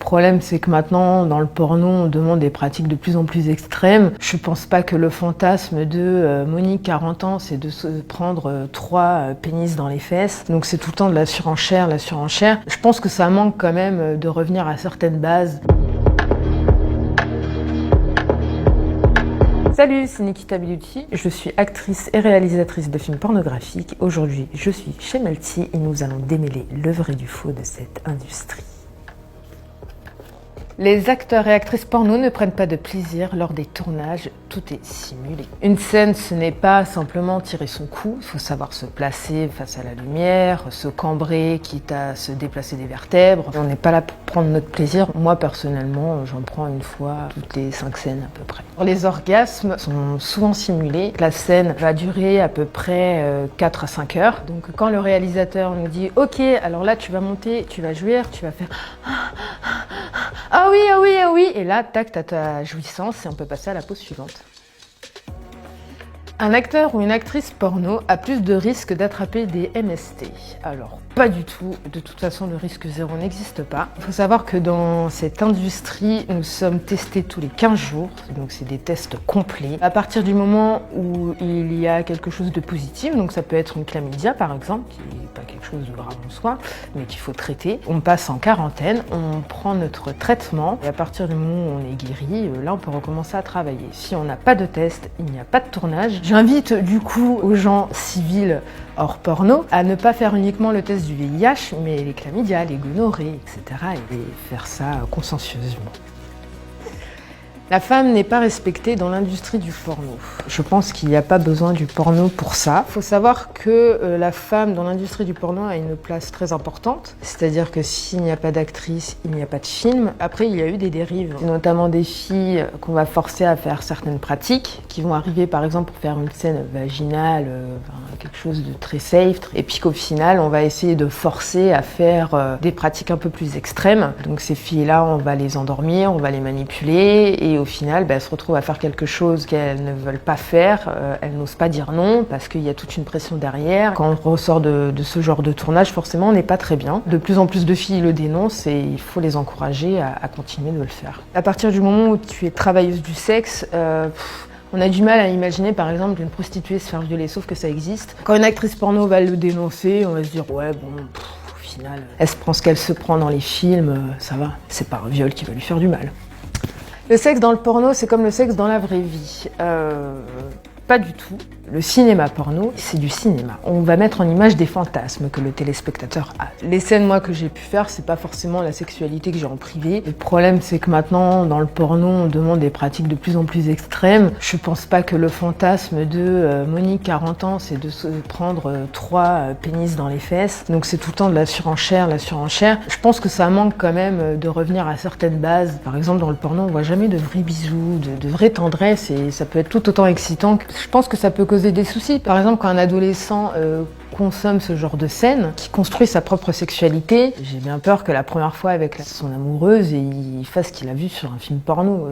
problème, c'est que maintenant, dans le porno, on demande des pratiques de plus en plus extrêmes. Je pense pas que le fantasme de Monique, 40 ans, c'est de se prendre 3 pénis dans les fesses. Donc c'est tout le temps de la surenchère, la surenchère. Je pense que ça manque quand même de revenir à certaines bases. Salut, c'est Nikita Bellucci, je suis actrice et réalisatrice de films pornographiques. Aujourd'hui, je suis chez Melty et nous allons démêler le vrai du faux de cette industrie. Les acteurs et actrices porno ne prennent pas de plaisir lors des tournages, tout est simulé. Une scène, ce n'est pas simplement tirer son coup, il faut savoir se placer face à la lumière, se cambrer, quitte à se déplacer des vertèbres. On n'est pas là pour prendre notre plaisir. Moi, personnellement, j'en prends une fois toutes les 5 scènes à peu près. Les orgasmes sont souvent simulés. La scène va durer à peu près 4 à 5 heures. Donc quand le réalisateur nous dit « Ok, alors là, tu vas monter, tu vas jouir, tu vas faire... » Ah oui, ah oui, ah oui. Et là, tac, t'as ta jouissance et on peut passer à la pause suivante. Un acteur ou une actrice porno a plus de risques d'attraper des MST. Alors, pas du tout. De toute façon, le risque zéro n'existe pas. Il faut savoir que dans cette industrie, nous sommes testés tous les 15 jours. Donc, c'est des tests complets. À partir du moment où il y a quelque chose de positif, donc ça peut être une chlamydia par exemple, qui n'est pas quelque chose de grave en soi, mais qu'il faut traiter. On passe en quarantaine, on prend notre traitement. Et à partir du moment où on est guéri, là, on peut recommencer à travailler. Si on n'a pas de test, il n'y a pas de tournage. J'invite du coup aux gens civils hors porno à ne pas faire uniquement le test du VIH, mais les chlamydia, les gonorrhées, etc. et faire ça consensueusement. La femme n'est pas respectée dans l'industrie du porno. Je pense qu'il n'y a pas besoin du porno pour ça. Il faut savoir que la femme dans l'industrie du porno a une place très importante. C'est-à-dire que s'il n'y a pas d'actrice, il n'y a pas de film. Après, il y a eu des dérives, notamment des filles qu'on va forcer à faire certaines pratiques, qui vont arriver par exemple pour faire une scène vaginale, quelque chose de très safe, et puis qu'au final, on va essayer de forcer à faire des pratiques un peu plus extrêmes. Donc ces filles-là, on va les endormir, on va les manipuler, et au final, elles se retrouvent à faire quelque chose qu'elles ne veulent pas faire, elles n'osent pas dire non parce qu'il y a toute une pression derrière. Quand on ressort de ce genre de tournage, forcément, on n'est pas très bien. De plus en plus de filles le dénoncent et il faut les encourager à continuer de le faire. À partir du moment où tu es travailleuse du sexe, on a du mal à imaginer par exemple une prostituée se faire violer, sauf que ça existe. Quand une actrice porno va le dénoncer, on va se dire ouais bon, au final, elle se prend ce qu'elle se prend dans les films, ça va, c'est pas un viol qui va lui faire du mal. Le sexe dans le porno, c'est comme le sexe dans la vraie vie. Pas du tout. Le cinéma porno, c'est du cinéma. On va mettre en image des fantasmes que le téléspectateur a. Les scènes, moi, que j'ai pu faire, c'est pas forcément la sexualité que j'ai en privé. Le problème, c'est que maintenant, dans le porno, on demande des pratiques de plus en plus extrêmes. Je pense pas que le fantasme de Monique, 40 ans, c'est de se prendre 3 pénis dans les fesses. Donc c'est tout le temps de la surenchère, la surenchère. Je pense que ça manque quand même de revenir à certaines bases. Par exemple, dans le porno, on voit jamais de vrais bisous, de vraies tendresses, et ça peut être tout autant excitant. Je pense que ça peut causer des soucis. Par exemple, quand un adolescent consomme ce genre de scène, qui construit sa propre sexualité, j'ai bien peur que la première fois avec son amoureuse, il fasse ce qu'il a vu sur un film porno.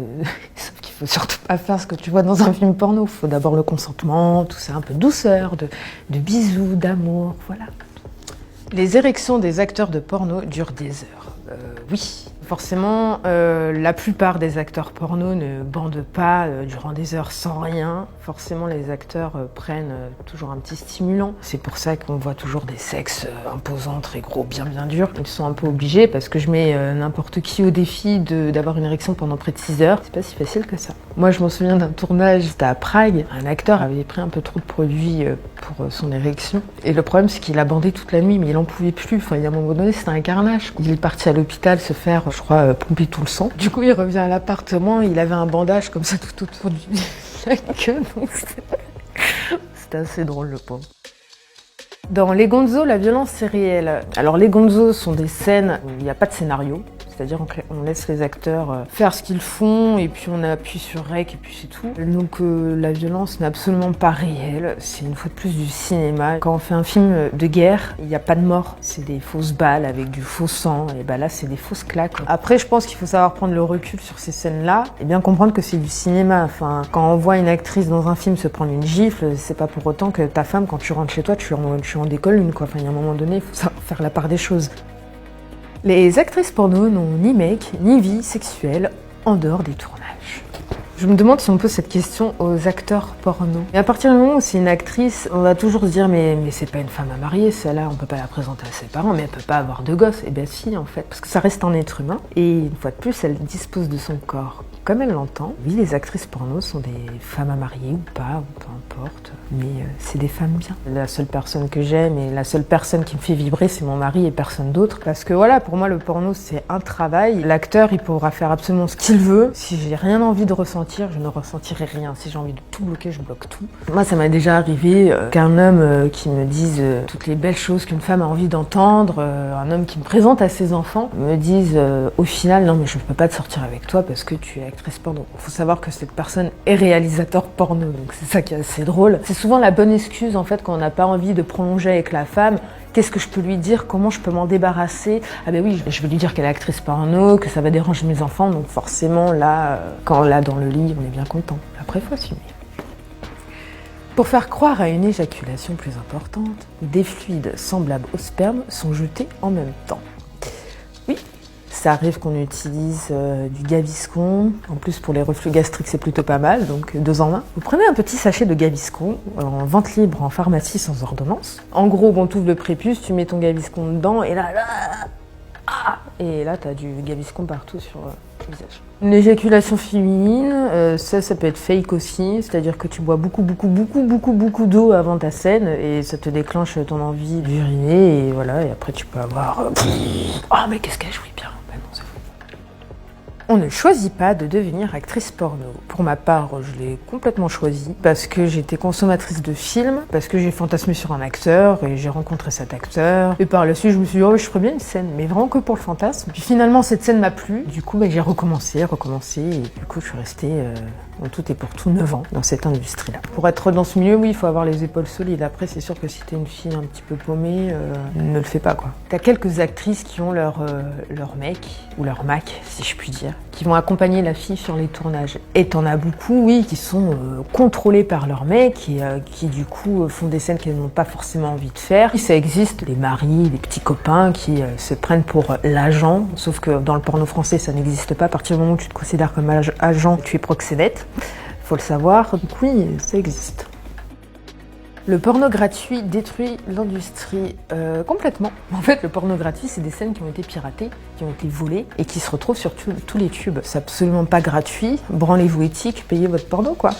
Sauf qu'il faut surtout pas faire ce que tu vois dans un film porno. Il faut d'abord le consentement, tout ça, un peu de douceur, de bisous, d'amour, voilà. Les érections des acteurs de porno durent des heures. Oui. Forcément, la plupart des acteurs porno ne bandent pas durant des heures sans rien. Forcément, les acteurs prennent toujours un petit stimulant. C'est pour ça qu'on voit toujours des sexes imposants, très gros, bien durs. Ils sont un peu obligés parce que je mets n'importe qui au défi d'avoir une érection pendant près de 6 heures. C'est pas si facile que ça. Moi, je m'en souviens d'un tournage, c'était à Prague. Un acteur avait pris un peu trop de produits pour son érection. Et le problème, c'est qu'il a bandé toute la nuit, mais il en pouvait plus. Enfin, il y a un moment donné, c'était un carnage. Il est parti à l'hôpital se faire, je crois, pomper tout le sang. Du coup, il revient à l'appartement, il avait un bandage comme ça tout autour de la queue. C'était assez drôle, le pauvre. Dans les gonzos, la violence, c'est réel. Alors, les gonzos sont des scènes où il n'y a pas de scénario. C'est-à-dire qu'on laisse les acteurs faire ce qu'ils font et puis on appuie sur rec et puis c'est tout. Donc la violence n'est absolument pas réelle, c'est une fois de plus du cinéma. Quand on fait un film de guerre, il n'y a pas de mort, c'est des fausses balles avec du faux sang et là c'est des fausses claques. Après je pense qu'il faut savoir prendre le recul sur ces scènes-là et bien comprendre que c'est du cinéma. Enfin, quand on voit une actrice dans un film se prendre une gifle, c'est pas pour autant que ta femme, quand tu rentres chez toi, tu en décolles une quoi. Enfin, il y a un moment donné, il faut savoir faire la part des choses. Les actrices porno n'ont ni mec, ni vie sexuelle en dehors des tournages. Je me demande si on pose cette question aux acteurs porno. Et à partir du moment où c'est une actrice, on va toujours se dire mais c'est pas une femme à marier, celle-là on peut pas la présenter à ses parents, mais elle peut pas avoir de gosse. Eh bien si en fait, parce que ça reste un être humain. Et une fois de plus, elle dispose de son corps comme elle l'entend. Oui, les actrices porno sont des femmes à marier ou pas, ou peu importe. Mais c'est des femmes bien. La seule personne que j'aime et la seule personne qui me fait vibrer, c'est mon mari et personne d'autre. Parce que voilà, pour moi, le porno, c'est un travail. L'acteur, il pourra faire absolument ce qu'il veut. Si j'ai rien envie de ressentir, je ne ressentirai rien. Si j'ai envie de tout bloquer, je bloque tout. Moi, ça m'a déjà arrivé qu'un homme qui me dise toutes les belles choses qu'une femme a envie d'entendre, un homme qui me présente à ses enfants, me dise au final, non mais je ne peux pas te sortir avec toi parce que tu es actrice porno. Il faut savoir que cette personne est réalisateur porno, donc c'est ça qui est assez drôle. C'est souvent la bonne excuse en fait quand on n'a pas envie de prolonger avec la femme. Qu'est-ce que je peux lui dire? Comment je peux m'en débarrasser? Ah ben oui, je vais lui dire qu'elle est actrice porno, que ça va déranger mes enfants, donc forcément là, quand on l'a dans le lit, on est bien content. Après, il faut assumer. Pour faire croire à une éjaculation plus importante, des fluides semblables au sperme sont jetés en même temps. Oui, ça arrive qu'on utilise du Gaviscon. En plus, pour les reflux gastriques, c'est plutôt pas mal, donc 2 en 1. Vous prenez un petit sachet de Gaviscon en vente libre en pharmacie sans ordonnance. En gros, bon, tu ouvres le prépuce, tu mets ton Gaviscon dedans et là, et là, t'as du Gaviscon partout sur le visage. Une éjaculation féminine, ça peut être fake aussi, c'est-à-dire que tu bois beaucoup d'eau avant ta scène et ça te déclenche ton envie d'uriner et voilà, et après tu peux avoir oh mais qu'est-ce qu'elle jouit bien. Ben non, c'est faux. On ne choisit pas de devenir actrice porno. Pour ma part, je l'ai complètement choisi parce que j'étais consommatrice de films, parce que j'ai fantasmé sur un acteur et j'ai rencontré cet acteur. Et par la suite, je me suis dit, oh, je ferais bien une scène, mais vraiment que pour le fantasme. Puis finalement, cette scène m'a plu. Du coup, j'ai recommencé, et du coup, je suis restée en tout et pour tout 9 ans dans cette industrie-là. Pour être dans ce milieu, oui, il faut avoir les épaules solides. Après, c'est sûr que si t'es une fille un petit peu paumée, ne le fais pas, quoi. T'as quelques actrices qui ont leur mec, ou leur mac, si je puis dire, qui vont accompagner la fille sur les tournages. Et t'en as beaucoup, oui, qui sont contrôlés par leur mec et qui, du coup, font des scènes qu'elles n'ont pas forcément envie de faire. Ça existe des maris, des petits copains qui se prennent pour l'agent, sauf que dans le porno français, ça n'existe pas. À partir du moment où tu te considères comme agent, tu es proxénète. Faut le savoir, donc oui, ça existe. Le porno gratuit détruit l'industrie complètement. En fait, le porno gratuit, c'est des scènes qui ont été piratées, qui ont été volées et qui se retrouvent sur tous les tubes. C'est absolument pas gratuit. Branlez-vous éthique, payez votre porno, quoi.